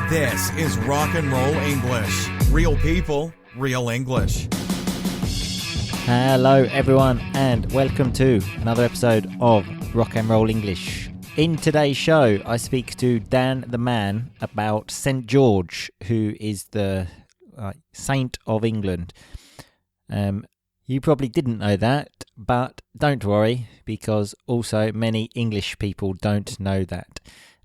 This is Rock and Roll English. Real people, real English. Hello everyone and welcome to another episode of Rock and Roll English. In today's show, I speak to Dan the Man about St. George, who is the saint of England. You probably didn't know that, but don't worry, because also many English people don't know that.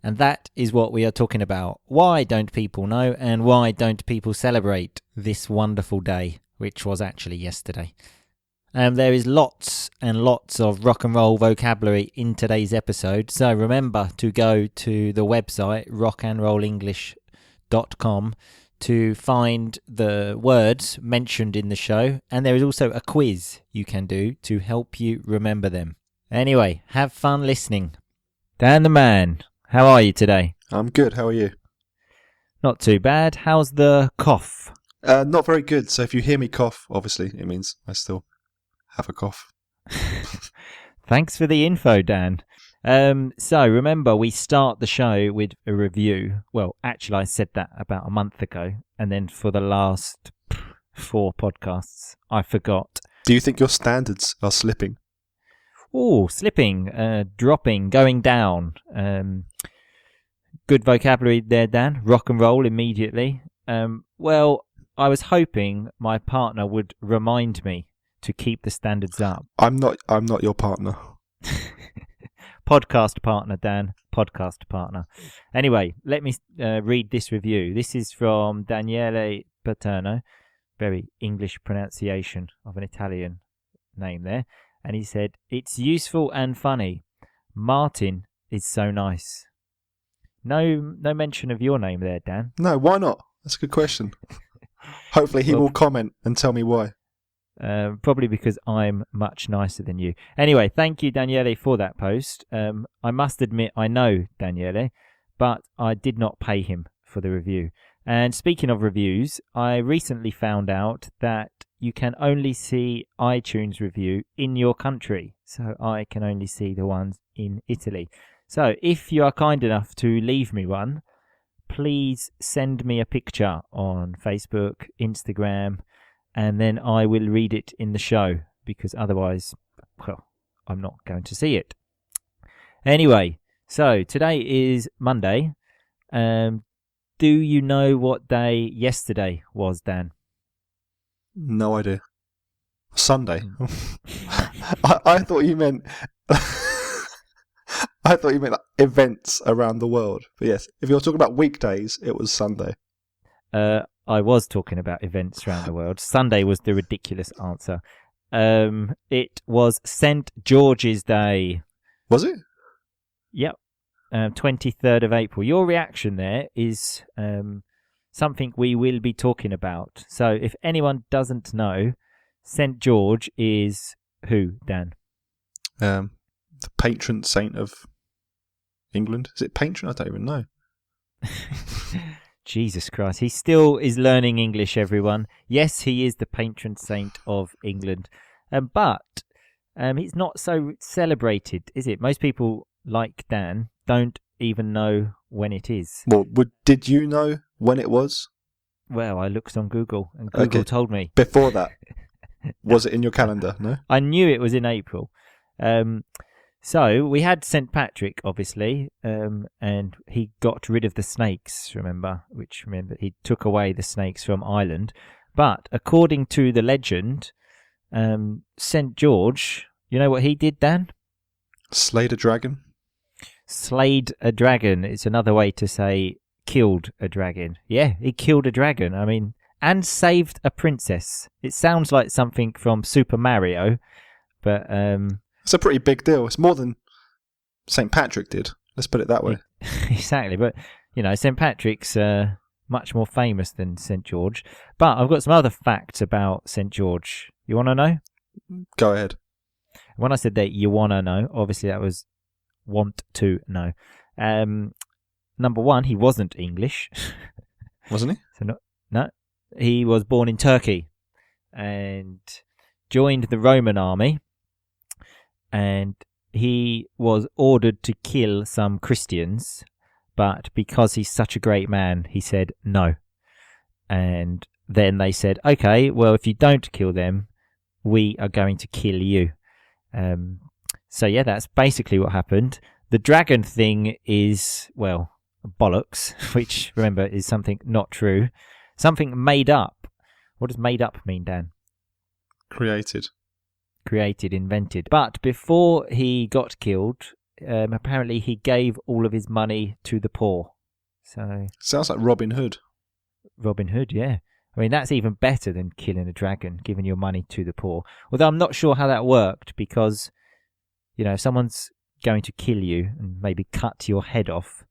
And that is what we are talking about. Why don't people know, and why don't people celebrate this wonderful day, which was actually yesterday? There is lots and lots of rock and roll vocabulary in today's episode, so remember to go to the website rockandrollenglish.com to find the words mentioned in the show, and there is also a quiz you can do to help you remember them. Anyway, have fun listening. Dan the Man, how are you today? I'm good, how are you? Not too bad. How's the cough? Not very good, so if you hear me cough, obviously it means I still have a cough. Thanks for the info, Dan. So remember, we start the show with a review. Well, actually, I said that about a month ago, and then for the last 4 podcasts, I forgot. Do you think your standards are slipping? Oh, slipping, dropping, going down. Good vocabulary there, Dan. Rock and roll immediately. Well, I was hoping my partner would remind me to keep the standards up. I'm not your partner. Podcast partner, Dan. Podcast partner. Anyway, let me read this review. This is from Daniele Paterno. Very English pronunciation of an Italian name there. And he said, "It's useful and funny. Martin is so nice." No mention of your name there, Dan. No, why not? That's a good question. Hopefully he will comment and tell me why. Probably because I'm much nicer than you. Anyway, thank you, Daniele, for that post. I must admit I know Daniele, but I did not pay him for the review. And speaking of reviews, I recently found out that you can only see iTunes review in your country. So I can only see the ones in Italy. So if you are kind enough to leave me one, please send me a picture on Facebook, Instagram, and then I will read it in the show, because otherwise, well, I'm not going to see it. Anyway, so today is Monday. Do you know what day yesterday was, Dan? No idea. Sunday. I thought you meant like events around the world. But yes, if you're talking about weekdays, it was Sunday. I was talking about events around the world. Sunday was the ridiculous answer. It was St. George's Day. Was it? Yep. 23rd of April. Your reaction there is something we will be talking about. So if anyone doesn't know, St. George is who, Dan? The patron saint of England. Is it patron? I don't even know. Jesus Christ. He still is learning English, everyone. Yes, he is the patron saint of England. But he's not so celebrated, is it? Most people, like Dan, don't even know when it is. Well, did you know when it was? Well, I looked on Google, and Google told me. Before that, was it in your calendar? No? I knew it was in April. So we had St. Patrick, obviously, and he got rid of the snakes, remember, he took away the snakes from Ireland. But according to the legend, St. George, you know what he did, Dan? Slayed a dragon? Slayed a dragon. It's another way to say killed a dragon. Yeah, he killed a dragon. I mean, and saved a princess. It sounds like something from Super Mario, but it's a pretty big deal. It's more than St. Patrick did. Let's put it that way. Exactly. But, you know, St. Patrick's much more famous than St. George. But I've got some other facts about St. George. You want to know? Go ahead. When I said that you want to know, obviously that was want to know. Number one, he wasn't English. Wasn't he? No. He was born in Turkey and joined the Roman army. And he was ordered to kill some Christians, but because he's such a great man, he said no. And then they said, okay, well, if you don't kill them, we are going to kill you. So yeah, that's basically what happened. The dragon thing is, well, bollocks, which, remember, is something not true. Something made up. What does made up mean, Dan? Created, invented. But before he got killed, apparently he gave all of his money to the poor. So sounds like Robin Hood. Robin Hood, yeah. I mean, that's even better than killing a dragon, giving your money to the poor. Although I'm not sure how that worked, because, you know, if someone's going to kill you and maybe cut your head off,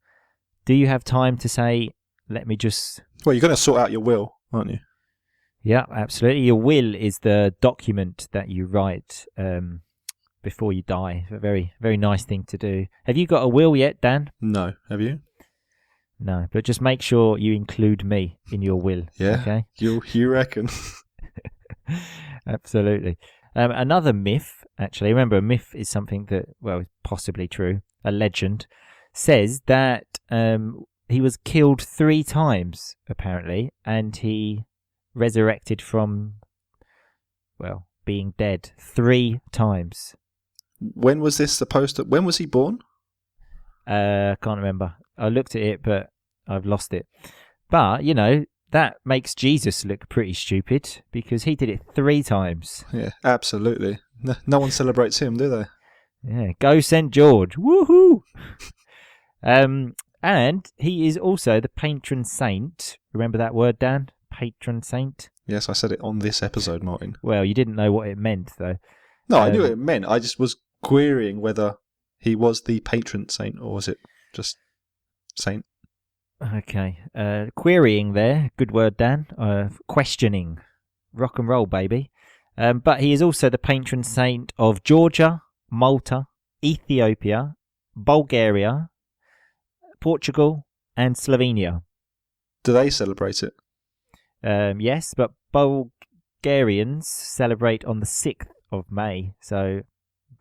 do you have time to say, let me just... Well, you're going to sort out your will, aren't you? Yeah, absolutely. Your will is the document that you write before you die. A very, very nice thing to do. Have you got a will yet, Dan? No. Have you? No, but just make sure you include me in your will. Yeah. Okay. You reckon? Absolutely. Another myth, actually. Remember, a myth is something that, well, is possibly true. A legend says that he was killed 3 times, apparently, and he resurrected from, well, being dead 3 times. When was this supposed to... When was he born? Can't remember. I looked at it, but I've lost it. But, you know, that makes Jesus look pretty stupid, because he did it 3 times. Yeah, absolutely. No one celebrates him, do they? Yeah, go St. George. Woohoo! And he is also the patron saint. Remember that word, Dan? Patron saint? Yes, I said it on this episode, Martin. Well, you didn't know what it meant, though. No, I knew what it meant. I just was querying whether he was the patron saint, or was it just saint? Okay. Querying there. Good word, Dan. Questioning. Rock and roll, baby. But he is also the patron saint of Georgia, Malta, Ethiopia, Bulgaria, Portugal, and Slovenia. Do they celebrate it? Yes, but Bulgarians celebrate on the 6th of May, so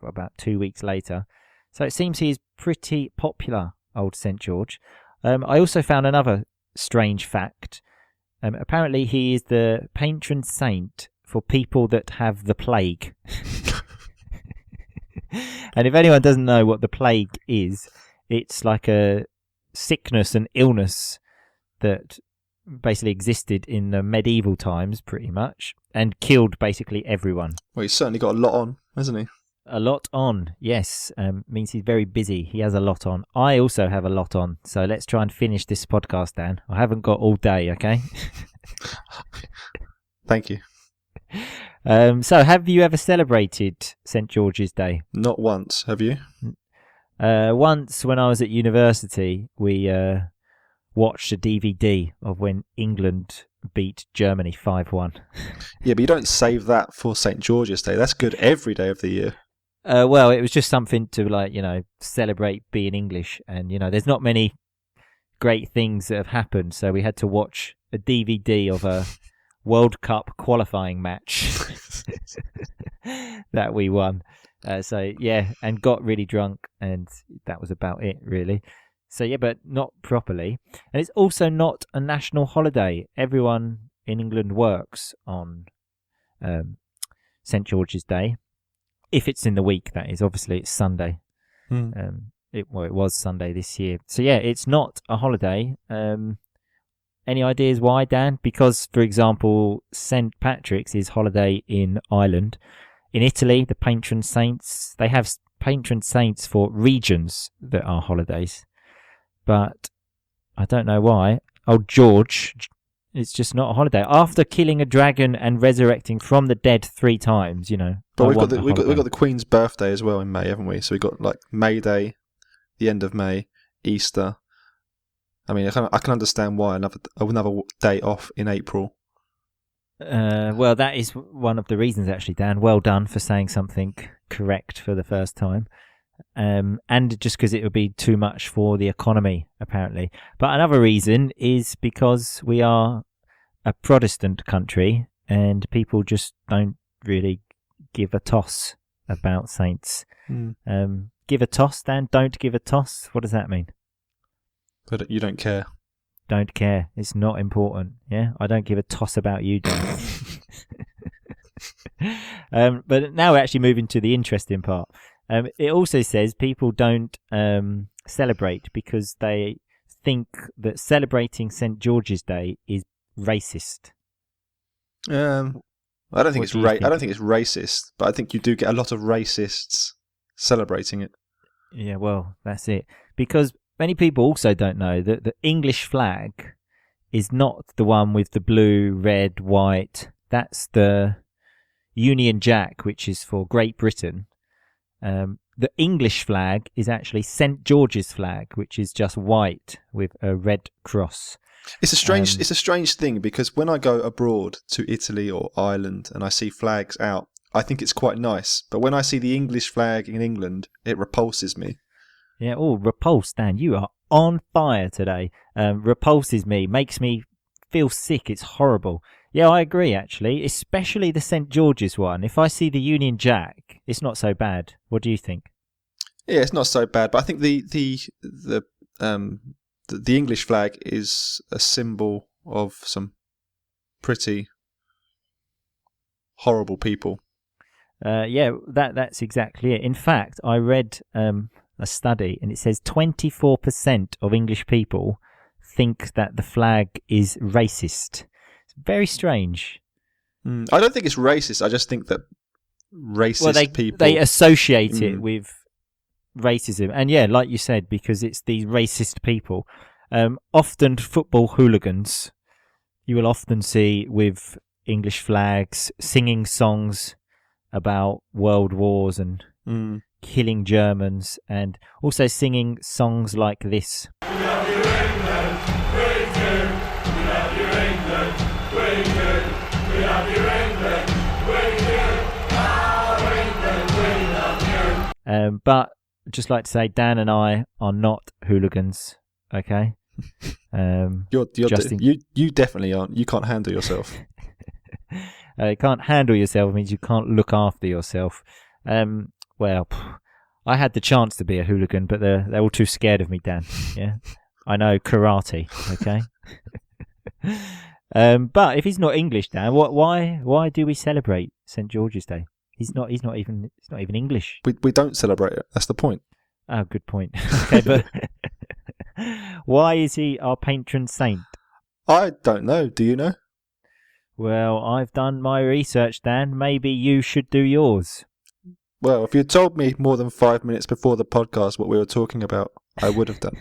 about 2 weeks later. So it seems he's pretty popular, old St. George. I also found another strange fact. Apparently he is the patron saint for people that have the plague. And if anyone doesn't know what the plague is, it's like a sickness and illness that basically existed in the medieval times, pretty much, and killed basically everyone. Well, he's certainly got a lot on, hasn't he? A lot on, yes. Means he's very busy. He has a lot on. I also have a lot on. So let's try and finish this podcast, Dan. I haven't got all day, okay? Thank you. So have you ever celebrated St. George's Day? Not once, have you? Once when I was at university, we watched a DVD of when England beat Germany 5-1. Yeah, but you don't save that for St. George's Day. That's good every day of the year. Well, it was just something to, like, you know, celebrate being English. And, you know, there's not many great things that have happened. So we had to watch a DVD of a World Cup qualifying match that we won. So, yeah, and got really drunk. And that was about it, really. So, yeah, but not properly. And it's also not a national holiday. Everyone in England works on St. George's Day. If it's in the week, that is. Obviously, it's Sunday. It was Sunday this year. So, yeah, it's not a holiday. Any ideas why, Dan? Because, for example, St. Patrick's is holiday in Ireland. In Italy, the patron saints, they have patron saints for regions that are holidays. But I don't know why. Oh, George, it's just not a holiday. After killing a dragon and resurrecting from the dead 3 times, you know. But we've got the Queen's birthday as well in May, haven't we? So we've got like May Day, the end of May, Easter. I mean, I can understand why another day off in April. Well, that is one of the reasons, actually, Dan. Well done for saying something correct for the first time. And just because it would be too much for the economy, apparently. But another reason is because we are a Protestant country and people just don't really give a toss about saints. Give a toss, Dan? Don't give a toss? What does that mean? But you don't care. Don't care. It's not important. Yeah, I don't give a toss about you, Dan. But now we're actually moving to the interesting part. It also says people don't celebrate because they think that celebrating St. George's Day is racist. I don't think it's I don't think it's racist, but I think you do get a lot of racists celebrating it. Yeah, well, that's it. Because many people also don't know that the English flag is not the one with the blue, red, white. That's the Union Jack, which is for Great Britain. The English flag is actually St. George's flag, which is just white with a red cross. It's a strange thing because when I go abroad to Italy or Ireland and I see flags out, I think it's quite nice. But when I see the English flag in England, it repulses me. Yeah, repulse, Dan. You are on fire today. Repulses me, makes me feel sick. It's horrible. Yeah, I agree, actually, especially the St. George's one. If I see the Union Jack, it's not so bad. What do you think? Yeah, it's not so bad, but I think the English flag is a symbol of some pretty horrible people. Yeah, that's exactly it. In fact, I read a study, and it says 24% of English people think that the flag is racist. It's very strange. I don't think it's racist. I just think that racist people... they associate it with racism. And yeah, like you said, because it's these racist people. Often football hooligans, you will often see with English flags singing songs about world wars and killing Germans, and also singing songs like this. We love you, England, we do. We love you, England, we do. We love you, England, we do. Oh, England, we love you. But I'd just like to say, Dan and I are not hooligans, okay? You definitely aren't. You can't handle yourself. You can't handle yourself means you can't look after yourself. Well, I had the chance to be a hooligan, but they're all too scared of me, Dan. Yeah, I know karate. Okay, but if he's not English, Dan, why do we celebrate St. George's Day? He's not even English. We don't celebrate it. That's the point. Oh, good point. Okay, but why is he our patron saint? I don't know. Do you know? Well, I've done my research, Dan. Maybe you should do yours. Well, if you told me more than 5 minutes before the podcast what we were talking about, I would have done.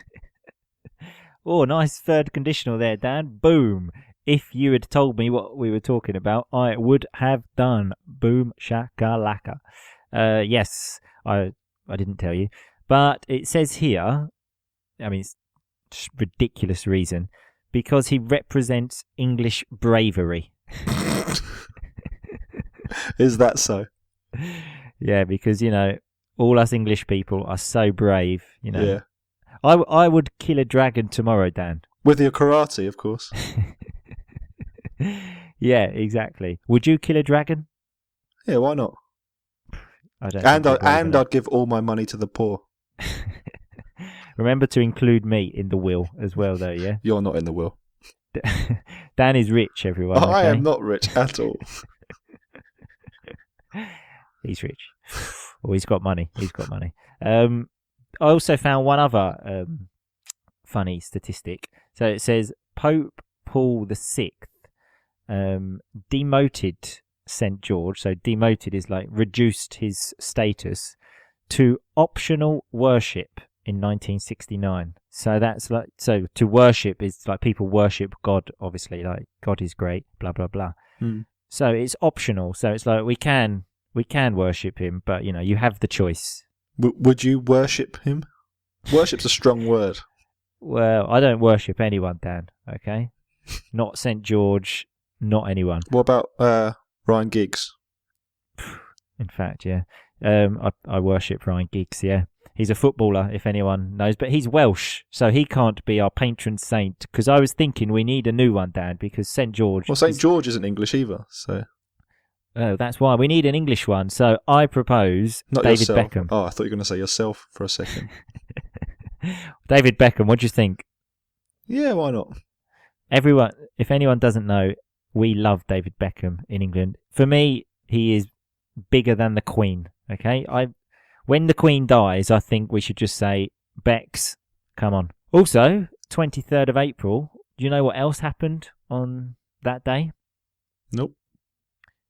Oh, nice third conditional there, Dan. Boom. If you had told me what we were talking about, I would have done. Boom, shakalaka. Yes, I didn't tell you. But it says here, I mean, it's ridiculous reason, because he represents English bravery. Is that so? Yeah, because, all us English people are so brave, Yeah. I would kill a dragon tomorrow, Dan. With your karate, of course. Yeah, exactly. Would you kill a dragon? Yeah, why not? I don't. I'd give all my money to the poor. Remember to include me in the will as well, though, yeah? You're not in the will. Dan is rich, everyone. Oh, I okay? am not rich at all. He's rich. Oh, he's got money. I also found one other funny statistic. So it says Pope Paul VI demoted St. George. So demoted is like reduced his status to optional worship in 1969. So that's like, so to worship is like people worship God, obviously, like God is great, blah blah blah. So it's optional. So it's like we can worship him, but you have the choice. Would you worship him? Worship's a strong word. Well, I don't worship anyone, Dan. Okay, not St. George, not anyone. What about Ryan Giggs? In fact, yeah, I worship Ryan Giggs. Yeah, he's a footballer, if anyone knows, but he's Welsh, so he can't be our patron saint. Because I was thinking we need a new one, Dan, because St. George. Well, St. George isn't English either, so. Oh, that's why we need an English one. So I propose Not David yourself. Beckham. Oh, I thought you were going to say yourself for a second. David Beckham, what do you think? Yeah, why not? Everyone, if anyone doesn't know, we love David Beckham in England. For me, he is bigger than the Queen. Okay, when the Queen dies, I think we should just say, Becks, come on. Also, 23rd of April, do you know what else happened on that day? Nope.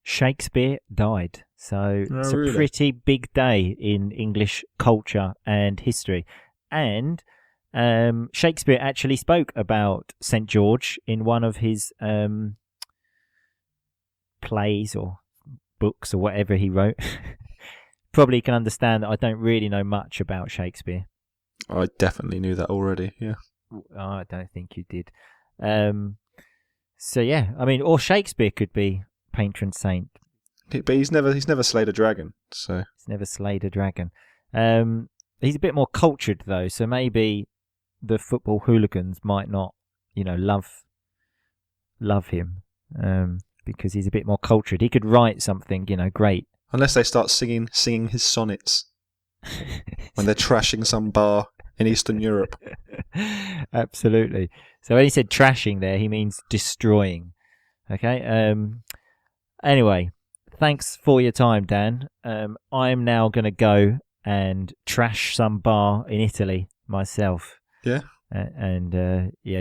Shakespeare died. So it's a really? pretty big day in English culture and history. And Shakespeare actually spoke about St. George in one of his plays or books or whatever he wrote. Probably can understand that I don't really know much about Shakespeare. I definitely knew that already, yeah. I don't think you did. So yeah, I mean, or Shakespeare could be patron saint. But he's never slayed a dragon, so He's never slayed a dragon. He's a bit more cultured though, so maybe the football hooligans might not, love him, because he's a bit more cultured. He could write something, great. unless they start singing his sonnets when they're trashing some bar in Eastern Europe. Absolutely. So when he said trashing there, he means destroying. Okay. Anyway, thanks for your time, Dan. I'm now going to go and trash some bar in Italy myself. Yeah.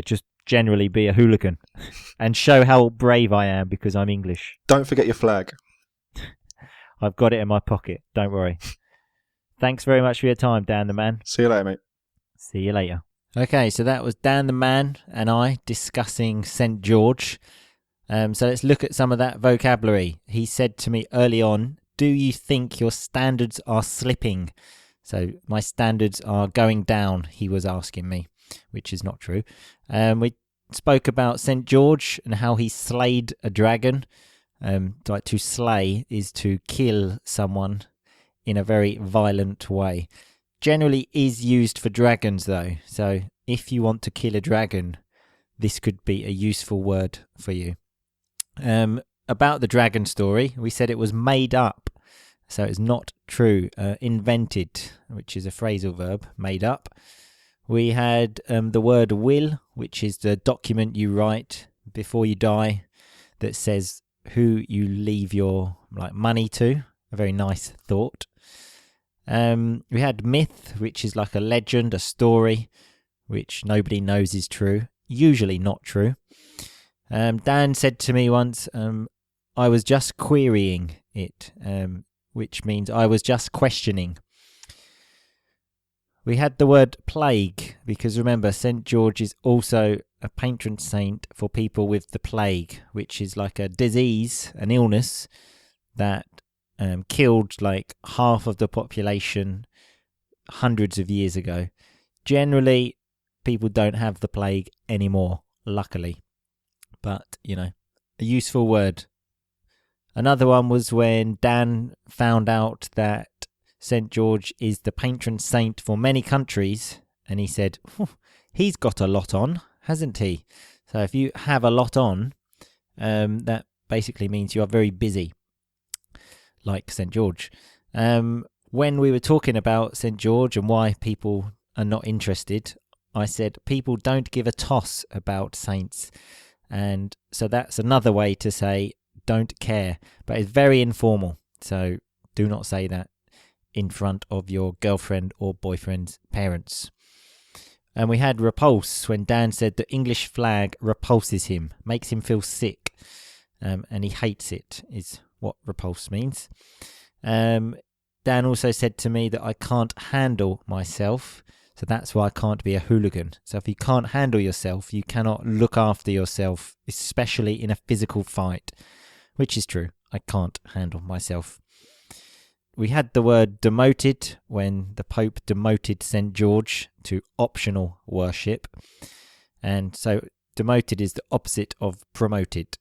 Just generally be a hooligan and show how brave I am because I'm English. Don't forget your flag. I've got it in my pocket. Don't worry. Thanks very much for your time, Dan the Man. See you later, mate. See you later. Okay, so that was Dan the Man and I discussing St. George. So let's look at some of that vocabulary. He said to me early on, do you think your standards are slipping? So my standards are going down, he was asking me, which is not true. We spoke about St. George and how he slayed a dragon. Like to slay is to kill someone in a very violent way. Generally is used for dragons though. So if you want to kill a dragon, this could be a useful word for you. About the dragon story, we said it was made up. So it's not true. Invented, which is a phrasal verb, made up. We had the word will, which is the document you write before you die that says who you leave your money to. A very nice thought. We had myth, which is like a legend, a story, which nobody knows is true. Usually not true. Dan said to me once, I was just querying it, which means I was just questioning. We had the word plague, because remember, St. George is also a patron saint for people with the plague, which is like a disease, an illness that killed like half of the population hundreds of years ago. Generally, people don't have the plague anymore, luckily. But, a useful word. Another one was when Dan found out that St. George is the patron saint for many countries, and he said, he's got a lot on, hasn't he? So if you have a lot on, that basically means you are very busy, like St. George. When we were talking about St. George and why people are not interested, I said people don't give a toss about saints. And so that's another way to say don't care, but it's very informal. So do not say that in front of your girlfriend or boyfriend's parents. And we had repulse when Dan said the English flag repulses him, makes him feel sick, and he hates it, is what repulse means. Dan also said to me that I can't handle myself, so that's why I can't be a hooligan. So if you can't handle yourself, you cannot look after yourself, especially in a physical fight, which is true. I can't handle myself. We had the word demoted when the Pope demoted St. George to optional worship. And so demoted is the opposite of promoted.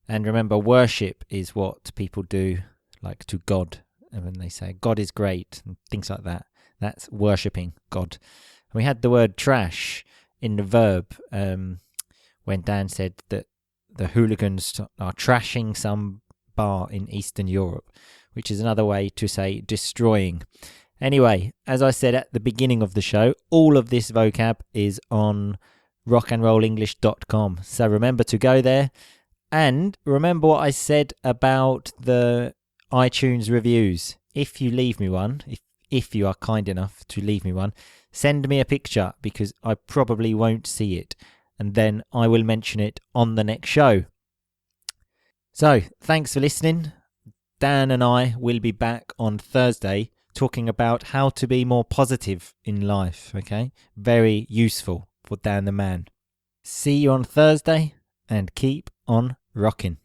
And remember, worship is what people do like to God. And when they say God is great and things like that, that's worshipping God. And we had the word trash in the verb when Dan said that the hooligans are trashing some bar in Eastern Europe, which is another way to say destroying. Anyway, as I said at the beginning of the show, all of this vocab is on rockandrollenglish.com. So remember to go there. And remember what I said about the iTunes reviews. If you leave me one, if you are kind enough to leave me one, send me a picture because I probably won't see it. And then I will mention it on the next show. So, thanks for listening. Dan and I will be back on Thursday talking about how to be more positive in life, okay? Very useful for Dan the man. See you on Thursday and keep on rocking.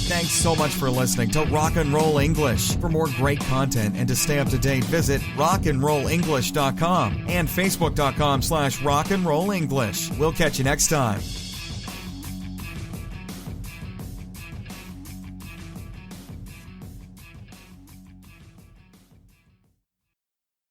Thanks so much for listening to Rock and Roll English. For more great content and to stay up to date, visit rockandrollenglish.com and facebook.com/rockandrollenglish. We'll catch you next time.